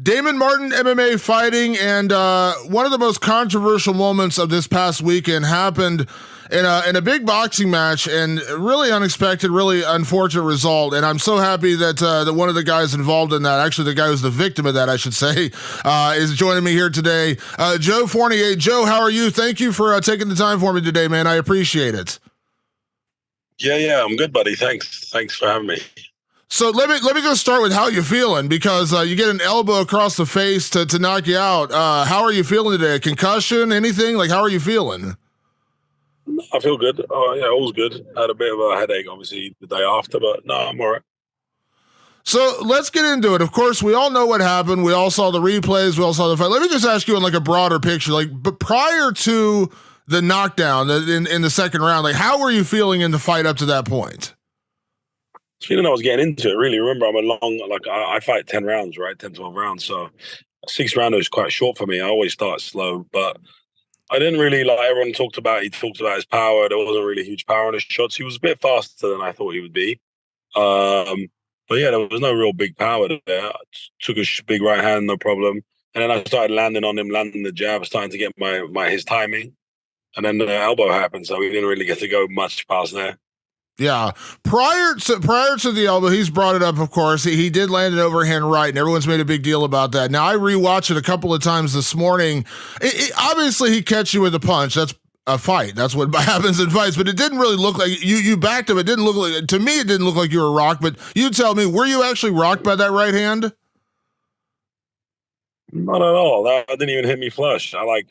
Damon Martin, MMA fighting, and one of the most controversial moments of this past weekend happened in a big boxing match, and really unexpected, really unfortunate result. And I'm so happy that that one of the guys involved in that, actually the guy who's the victim of that, I should say, is joining me here today. Joe Fournier. Joe, how are you? Thank you for taking the time for me today, man. I appreciate it. Yeah, I'm good, buddy. Thanks for having me. So let me just start with how you're feeling, because you get an elbow across the face to knock you out. How are you feeling today? A concussion? Anything? Like, how are you feeling? I feel good. Oh yeah, all was good. I had a bit of a headache, obviously, the day after, but no, I'm all right. So let's get into it. Of course, we all know what happened. We all saw the replays. We all saw the fight. Let me just ask you in like a broader picture, but prior to the knockdown in the second round, like, how were you feeling in the fight up to that point? Feeling I was getting into it, really. Remember, I'm a long, I fight 10 rounds, right? 10, 12 rounds. So a 6 rounder is quite short for me. I always start slow, but I didn't really, like everyone talked about, he talked about his power. There wasn't really huge power in his shots. He was a bit faster than I thought he would be. But yeah, there was no real big power there. I took a big right hand, no problem. And then I started landing on him, landing the jab, starting to get his timing. And then the elbow happened, so we didn't really get to go much past there. Yeah. Prior to the elbow, he's brought it up, of course. He did land an overhand right, and everyone's made a big deal about that. Now, I rewatched it a couple of times this morning. Obviously, he catch you with a punch. That's a fight. That's what happens in fights. But it didn't really look like you backed him. It didn't look like, to me, it didn't look like you were rocked. But you tell me, were you actually rocked by that right hand? Not at all. That didn't even hit me flush. I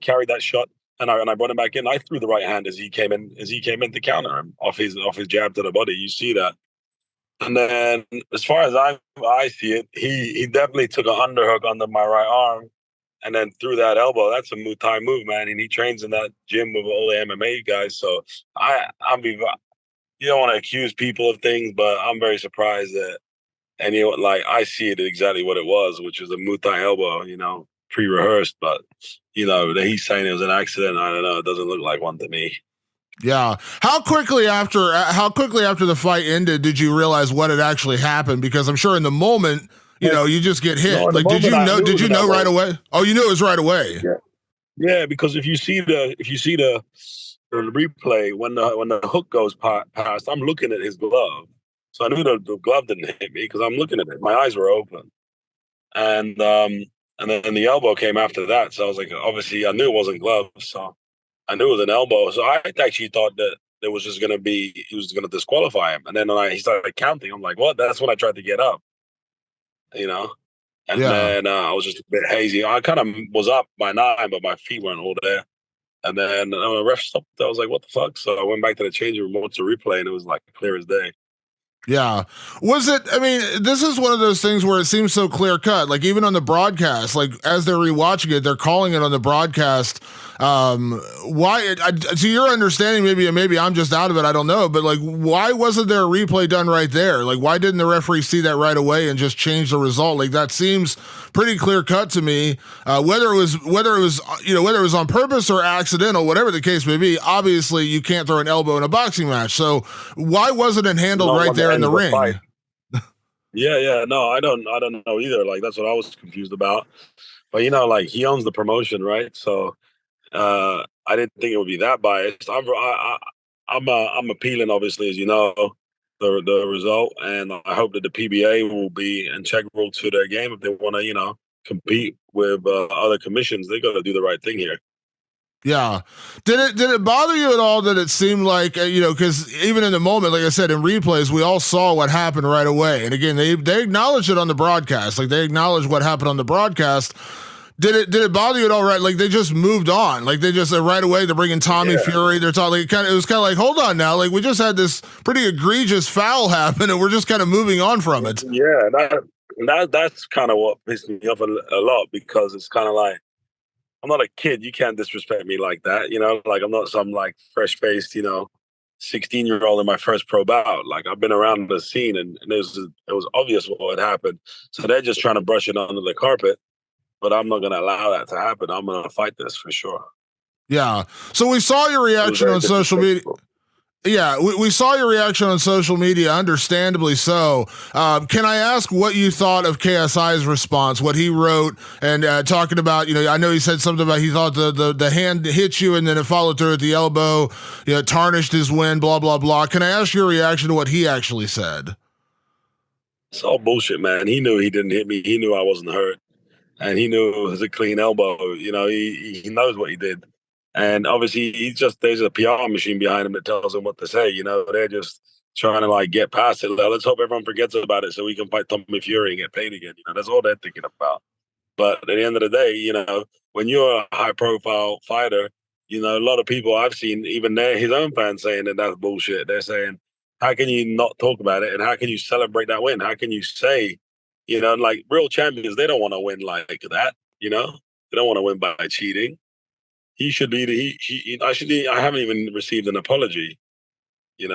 carried that shot. And I brought him back in. I threw the right hand as he came in to counter him off his jab to the body. You see that. And then as far as I see it, he definitely took an underhook under my right arm and then threw that elbow. That's a Muay Thai move, man. And he trains in that gym with all the MMA guys. So you don't want to accuse people of things, but I'm very surprised that I see it exactly what it was, which was a Muay Thai elbow, pre-rehearsed, but that he's saying it was an accident. I don't know. It doesn't look like one to me. Yeah. How quickly after the fight ended did you realize what had actually happened? Because I'm sure in the moment, you just get hit. No, like, did you know right away? Oh, you knew it was right away. Yeah, because if you see the replay when the hook goes past, I'm looking at his glove. So I knew the glove didn't hit me because I'm looking at it. My eyes were open. And then the elbow came after that. So I was like, obviously, I knew it wasn't gloves. So I knew it was an elbow. So I actually thought that he was going to disqualify him. And then he started counting. I'm like, what? That's when I tried to get up, And then I was just a bit hazy. I kind of was up by 9, but my feet weren't all there. And then when the ref stopped, I was like, what the fuck? So I went back to the changing room, watched the replay, and it was like clear as day. Yeah. Was it, this is one of those things where it seems so clear cut. Like, even on the broadcast, like, as they're rewatching it, they're calling it on the broadcast. To your understanding, maybe I'm just out of it, I don't know, but like, why wasn't there a replay done right there? Like, why didn't the referee see that right away and just change the result? Like, that seems pretty clear cut to me. Whether it was on purpose or accidental, whatever the case may be, obviously you can't throw an elbow in a boxing match. So why wasn't it handled right there in the ring? Yeah. No, I don't know either. Like, that's what I was confused about. But he owns the promotion, right? So I didn't think it would be that biased. I'm appealing, obviously, as you know, the result, and I hope that the PBA will be integral to their game if they want to, compete with other commissions. They got to do the right thing here. Yeah. Did it bother you at all that it seemed like, because even in the moment, like I said, in replays, we all saw what happened right away. And again, they acknowledged it on the broadcast. Like, they acknowledged what happened on the broadcast. Did it bother you at all? Right, like, they just moved on. Like, they just right away they're bringing Tommy Fury. They're talking. It was kind of like, hold on now. Like, we just had this pretty egregious foul happen, and we're just kind of moving on from it. Yeah, that's kind of what pissed me off a lot, because it's kind of like, I'm not a kid. You can't disrespect me like that. Like, I'm not some like fresh-faced, 16-year-old in my first pro bout. Like, I've been around the scene, and it was obvious what had happened. So they're just trying to brush it under the carpet. But I'm not going to allow that to happen. I'm going to fight this for sure. Yeah. So we saw your reaction on social media. Yeah, we saw your reaction on social media, understandably so. Can I ask what you thought of KSI's response, what he wrote, and talking about, I know he said something about he thought the hand hit you and then it followed through at the elbow, tarnished his win, blah, blah, blah. Can I ask your reaction to what he actually said? It's all bullshit, man. He knew he didn't hit me. He knew I wasn't hurt. And he knew it was a clean elbow. He knows what he did. And obviously, there's a PR machine behind him that tells him what to say. They're just trying to like get past it. Let's hope everyone forgets about it so we can fight Tommy Fury and get paid again. That's all they're thinking about. But at the end of the day, when you're a high profile fighter, a lot of people I've seen, even his own fans saying that that's bullshit. They're saying, how can you not talk about it? And how can you celebrate that win? How can you say, like real champions, they don't want to win like that. They don't want to win by cheating. He should be I haven't even received an apology, and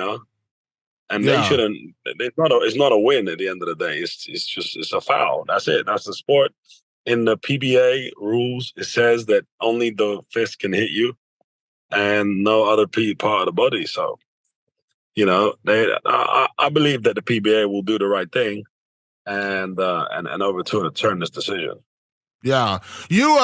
they Yeah. shouldn't. It's not a win at the end of the day. It's a foul. That's it. That's the sport. In the PBA rules, it says that only the fist can hit you, and no other part of the body. So, I believe that the PBA will do the right thing and overturn this decision. Yeah. You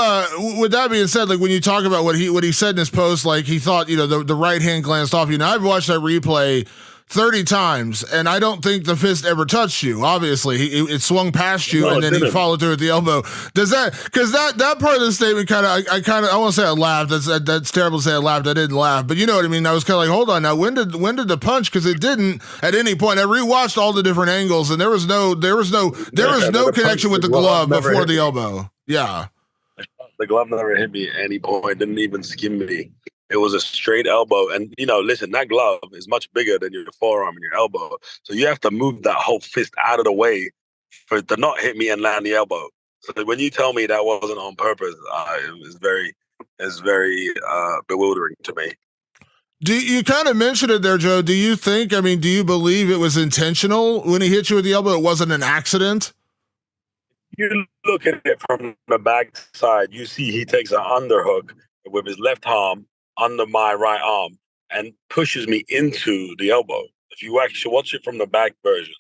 with that being said, like when you talk about what he said in his post, like he thought, the right hand glanced off you. Now I've watched that replay 30 times and I don't think the fist ever touched you. Obviously, it swung past you and then he followed through at the elbow. Does that, cuz that part of the statement I won't say I laughed. That's terrible to say I laughed. I didn't laugh. But you know what I mean? I was kind of like, "Hold on. Now when did the punch, cuz it didn't at any point. I rewatched all the different angles and there was no connection with the glove before the elbow." Yeah. The glove never hit me at any point, didn't even skim me. It was a straight elbow. And, listen, that glove is much bigger than your forearm and your elbow. So you have to move that whole fist out of the way for it to not hit me and land the elbow. So when you tell me that wasn't on purpose, it's very bewildering to me. Do you kind of mentioned it there, Joe? Do you believe it was intentional when he hit you with the elbow? It wasn't an accident? You look at it from the back side, you see he takes an underhook with his left arm under my right arm and pushes me into the elbow. If you actually watch it from the back version,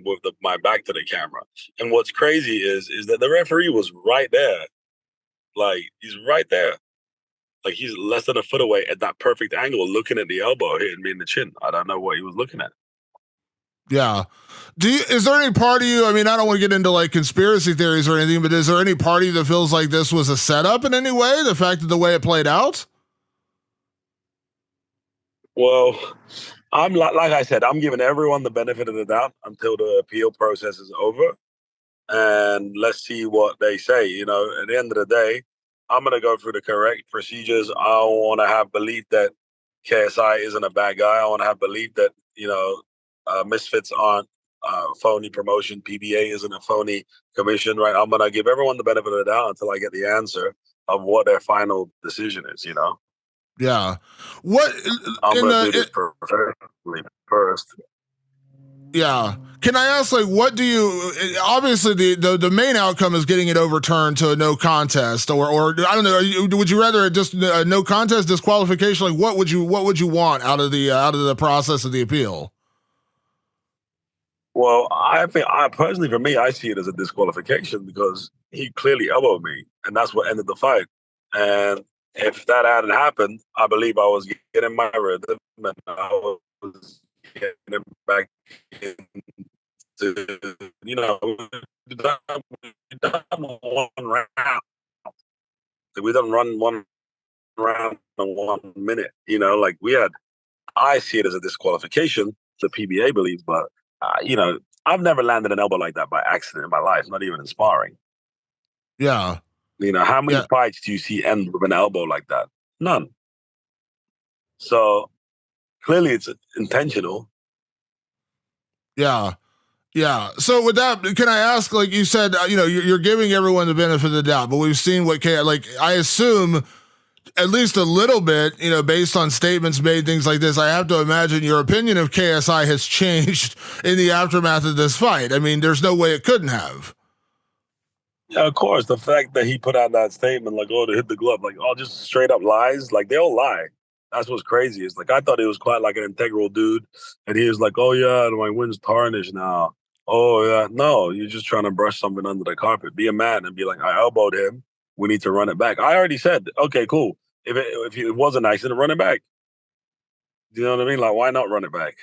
with my back to the camera. And what's crazy is that the referee was right there. Like, he's right there. Like, he's less than a foot away at that perfect angle, looking at the elbow hitting me in the chin. I don't know what he was looking at. Yeah. Is there any part of you, I don't want to get into like conspiracy theories or anything, but is there any part of you that feels like this was a setup in any way? The fact that the way it played out? Well, I'm like I said, I'm giving everyone the benefit of the doubt until the appeal process is over. And let's see what they say. At the end of the day, I'm going to go through the correct procedures. I want to have belief that KSI isn't a bad guy. I want to have belief that, misfits aren't phony promotion. PBA isn't a phony commission, right? I'm going to give everyone the benefit of the doubt until I get the answer of what their final decision is, Yeah. What I'm going to do this professionally first. Yeah. Can I ask, like, what do you? Obviously, the main outcome is getting it overturned to a no contest, or I don't know. Would you rather just a no contest disqualification? Like, what would you want out of the process of the appeal? Well, I think personally, for me, I see it as a disqualification because he clearly elbowed me, and that's what ended the fight. And if that hadn't happened, I believe I was getting my rhythm and I was getting back into, we done one round. We done run one round in 1 minute. I see it as a disqualification. The PBA believes, but I've never landed an elbow like that by accident in my life, not even in sparring. Yeah. How many fights do you see end with an elbow like that? None. So clearly it's intentional. Yeah. Yeah. So with that, can I ask, like you said, you're giving everyone the benefit of the doubt, but we've seen I assume at least a little bit, based on statements made, things like this, I have to imagine your opinion of KSI has changed in the aftermath of this fight. There's no way it couldn't have. Yeah, of course. The fact that he put out that statement, like, oh, to hit the glove, like, all just straight up lies, like, they all lie. That's what's crazy. It's like I thought he was quite like an integral dude, and he was like, "Oh yeah, my wind's tarnished now." Oh yeah, no, you're just trying to brush something under the carpet. Be a man and be like, "I elbowed him. We need to run it back." I already said, "Okay, cool. If it was an accident, run it back." Do you know what I mean? Like, why not run it back?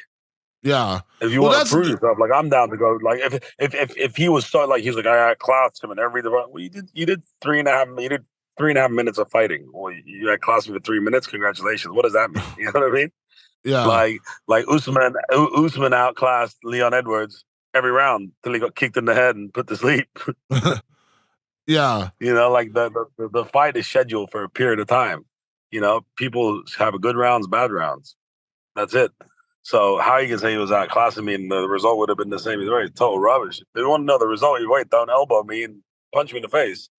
Yeah. If you Well, want to that's prove yourself, like I'm down to go. Like if he was so like he was like I classed him and everything. Well, you did 3.5 you did 3.5 minutes of fighting. Well, you had classed him for 3 minutes. Congratulations. What does that mean? You know what I mean? yeah. Like Usman outclassed Leon Edwards every round till he got kicked in the head and put to sleep. Yeah. You know, like the fight is scheduled for a period of time. You know, people have good rounds, bad rounds. That's it. So how you can say he was outclassing me and the result would have been the same either way? Total rubbish. If you want to know the result, you wait, don't elbow me and punch me in the face.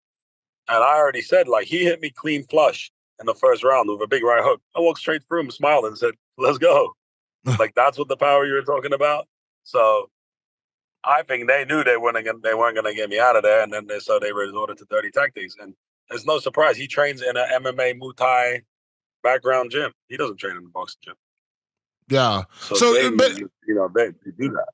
And I already said, like, he hit me clean flush in the first round with a big right hook. I walked straight through him, smiled, and said, "Let's go." Like that's what the power you were talking about. So I think they knew they weren't gonna get me out of there, and then they resorted to dirty tactics. And it's no surprise he trains in an MMA Muay Thai background gym. He doesn't train in the boxing gym. Yeah. So So, they, but they do that.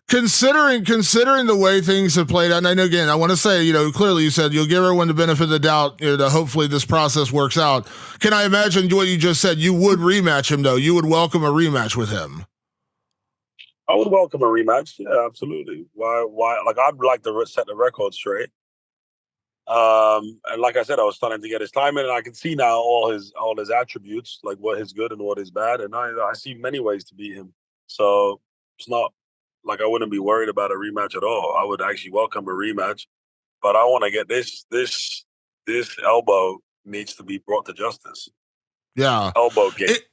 considering the way things have played out, and I know again, I want to say, clearly you said you'll give everyone the benefit of the doubt, that hopefully this process works out. Can I imagine what you just said? You would rematch him, though. You would welcome a rematch with him. I would welcome a rematch. Yeah, absolutely. Why? Like I'd like to set the record straight. And like I said, I was starting to get his time in, and I can see now all his attributes, like what is good and what is bad, and I see many ways to beat him. So it's not like I wouldn't be worried about a rematch at all. I would actually welcome a rematch, but I want to get this elbow needs to be brought to justice. Yeah. Elbow gate.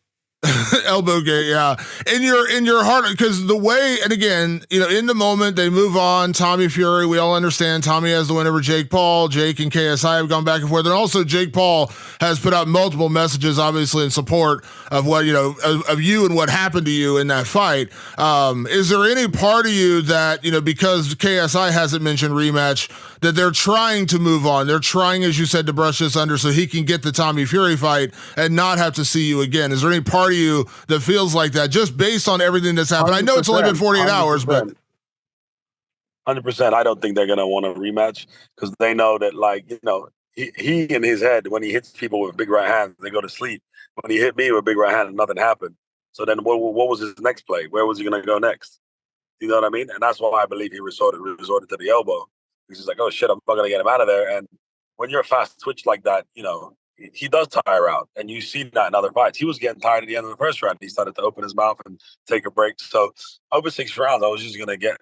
Elbow gate, yeah. In your heart, because the way, and again, in the moment they move on. Tommy Fury, we all understand. Tommy has the win over Jake Paul. Jake and KSI have gone back and forth, and also Jake Paul has put out multiple messages, obviously in support of what of you and what happened to you in that fight. Is there any part of you that because KSI hasn't mentioned rematch, that they're trying to move on? They're trying, as you said, to brush this under so he can get the Tommy Fury fight and not have to see you again. Is there any part of you that feels like that, just based on everything that's happened? I know it's only been 48 hours, but 100%. I don't think they're gonna want a rematch because they know that, like, he in his head, when he hits people with big right hands, they go to sleep. When he hit me with a big right hand, nothing happened. So then, what was his next play? Where was he gonna go next? You know what I mean? And that's why I believe he resorted to the elbow. He's like, "Oh shit, I'm not gonna get him out of there." And when you're a fast twitch like that, he does tire out, and you see that in other fights. He was getting tired at the end of the first round. He started to open his mouth and take a break. So over 6 rounds, I was just gonna get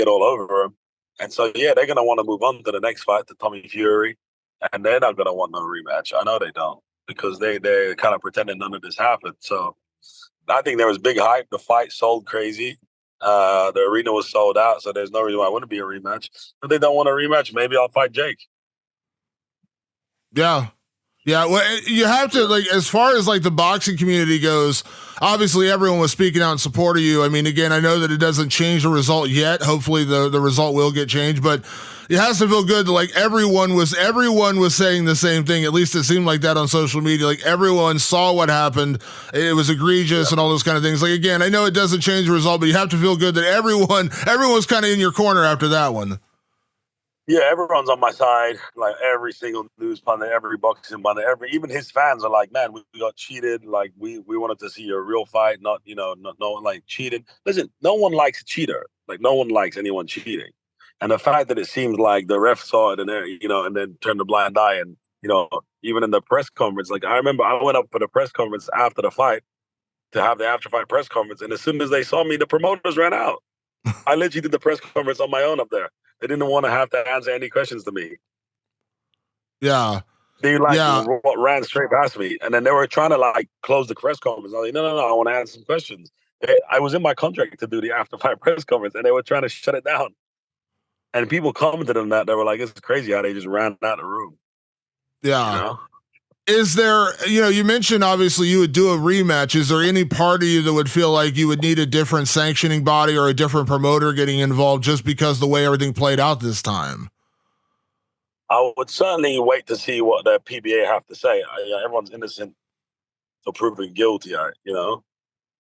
all over him. And so yeah, they're gonna want to move on to the next fight, to Tommy Fury, and they're not gonna want no rematch. I know they don't, because they're kind of pretending none of this happened. So I think there was big hype. The fight sold crazy. The arena was sold out, so there's no reason why it wouldn't be a rematch. If they don't want a rematch, maybe I'll fight Jake. yeah. Yeah, well, you have to, like, as far as like the boxing community goes, obviously everyone was speaking out in support of you. I mean, again, I know that it doesn't change the result yet. Hopefully the result will get changed, but it has to feel good that like everyone was saying the same thing. At least it seemed like that on social media. Like everyone saw what happened. It was egregious and all those kind of things. Like, again, I know it doesn't change the result, but you have to feel good that everyone's kind of in your corner after that one. Yeah, everyone's on my side. Like every single news pundit, every boxing pundit, even his fans are like, "Man, we got cheated. Like we wanted to see a real fight, not no one like cheated." Listen, no one likes a cheater. Like no one likes anyone cheating. And the fact that it seems like the ref saw it and and then turned a blind eye, and even in the press conference, like I remember I went up for the press conference after the fight to have the after fight press conference, and as soon as they saw me, the promoters ran out. I literally did the press conference on my own up there. They didn't want to have to answer any questions to me. Yeah. They Yeah. ran straight past me, and then they were trying to like close the press conference. I was like, no, I want to answer some questions. I was in my contract to do the after fight press conference, and they were trying to shut it down. And people commented on that. They were like, "It's crazy how they just ran out of the room." You Yeah. know? Is there, you mentioned obviously you would do a rematch. Is there any part of you that would feel like you would need a different sanctioning body or a different promoter getting involved just because the way everything played out this time? I would certainly wait to see what the PBA have to say. Everyone's innocent or proven guilty.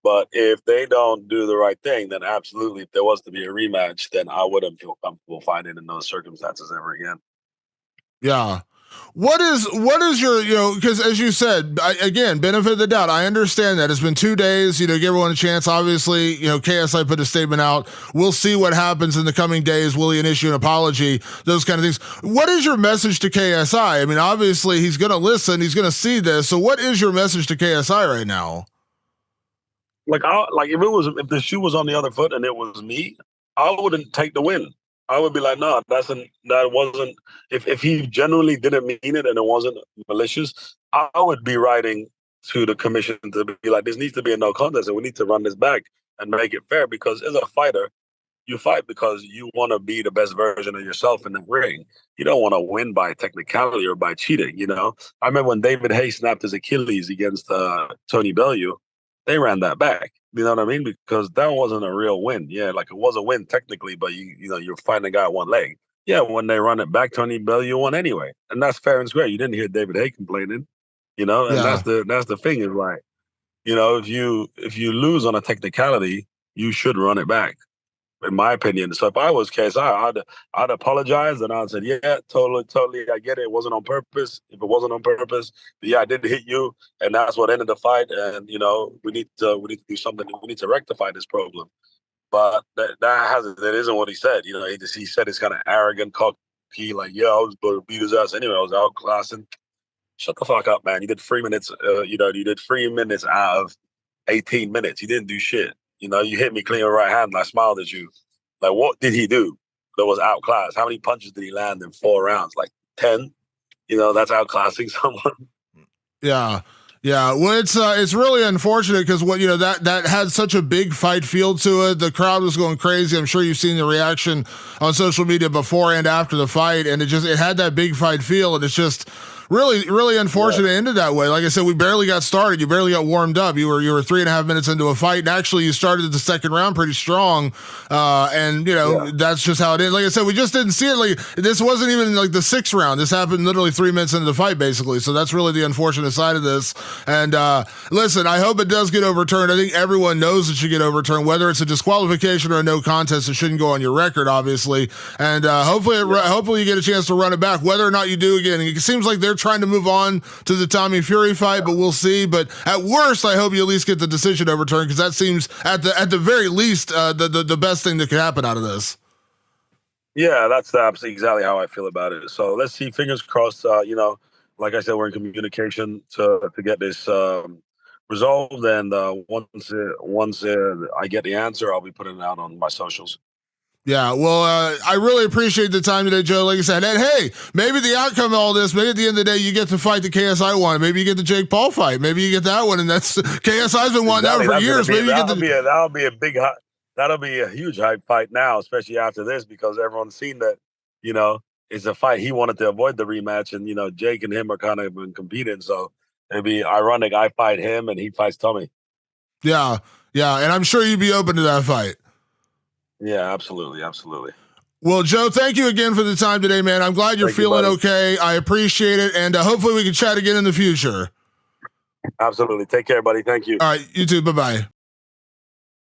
But if they don't do the right thing, then absolutely, if there was to be a rematch, then I wouldn't feel comfortable fighting in those circumstances ever again. Yeah. What is your, because as you said, again, benefit of the doubt. I understand that it's been 2 days, give everyone a chance. Obviously, KSI put a statement out. We'll see what happens in the coming days. Will he issue an apology? Those kind of things. What is your message to KSI? I mean, obviously he's going to listen. He's going to see this. So what is your message to KSI right now? Like if the shoe was on the other foot and it was me, I wouldn't take the win. I would be like, no, that wasn't. If he genuinely didn't mean it and it wasn't malicious, I would be writing to the commission to be like, this needs to be a no contest, and we need to run this back and make it fair. Because as a fighter, you fight because you want to be the best version of yourself in the ring. You don't want to win by technicality or by cheating. I remember when David Haye snapped his Achilles against Tony Bellew, they ran that back. You know what I mean? Because that wasn't a real win. Yeah, like it was a win technically, but you're fighting a guy at one leg. Yeah, when they run it back, Tony Bellew won anyway, and that's fair and square. You didn't hear David Haye complaining, and that's the thing is like, if you lose on a technicality, you should run it back, in my opinion. So if I was KSI, I'd apologize and I'd say, yeah, totally, I get it. It wasn't on purpose. If it wasn't on purpose, yeah, I did hit you, and that's what ended the fight. And we need to do something. We need to rectify this problem. But that isn't what he said. He said it's kind of arrogant, cocky, like, yeah, I was going to beat his ass anyway. I was outclassing. Shut the fuck up, man. You did 3 minutes. You did 3 minutes out of 18 minutes. You didn't do shit. You hit me clean with right hand and I smiled at you. Like, what did he do that was outclassed? How many punches did he land in 4 rounds? Like 10? That's outclassing someone. Yeah. Yeah, well, it's really unfortunate because that had such a big fight feel to it. The crowd was going crazy. I'm sure you've seen the reaction on social media before and after the fight, and it had that big fight feel, and it's just really, really unfortunate it ended that way. Like I said, we barely got started. You barely got warmed up. You were 3.5 minutes into a fight, and actually you started the second round pretty strong. That's just how it is. Like I said, we just didn't see it. Like this wasn't even like the 6th round. This happened literally 3 minutes into the fight, basically. So that's really the unfortunate side of this. And listen, I hope it does get overturned. I think everyone knows it should get overturned, whether it's a disqualification or a no contest. It shouldn't go on your record, obviously. And hopefully you get a chance to run it back. Whether or not you do again, it seems like they're trying to move on to the Tommy Fury fight, but we'll see. But at worst, I hope you at least get the decision overturned, because that seems at the very least the best thing that could happen out of this. Yeah, that's absolutely exactly how I feel about it. So let's see. Fingers crossed. Like I said, we're in communication to get this resolved. And once I get the answer, I'll be putting it out on my socials. Yeah, well, I really appreciate the time today, Joe. Like I said, and hey, maybe the outcome of all this, maybe at the end of the day, you get to fight the KSI one. Maybe you get the Jake Paul fight. Maybe you get that one, and that's KSI's been wanting that for years. Maybe you get that'll be a huge hype fight now, especially after this, because everyone's seen that, it's a fight he wanted to avoid the rematch, and Jake and him are kind of been competing, so it'd be ironic I fight him and he fights Tommy. Yeah, and I'm sure you'd be open to that fight. Yeah, absolutely. Well, Joe, thank you again for the time today, man. I'm glad you're feeling okay. I appreciate it, and hopefully we can chat again in the future. Absolutely. Take care, buddy. Thank you. All right, you too. Bye-bye.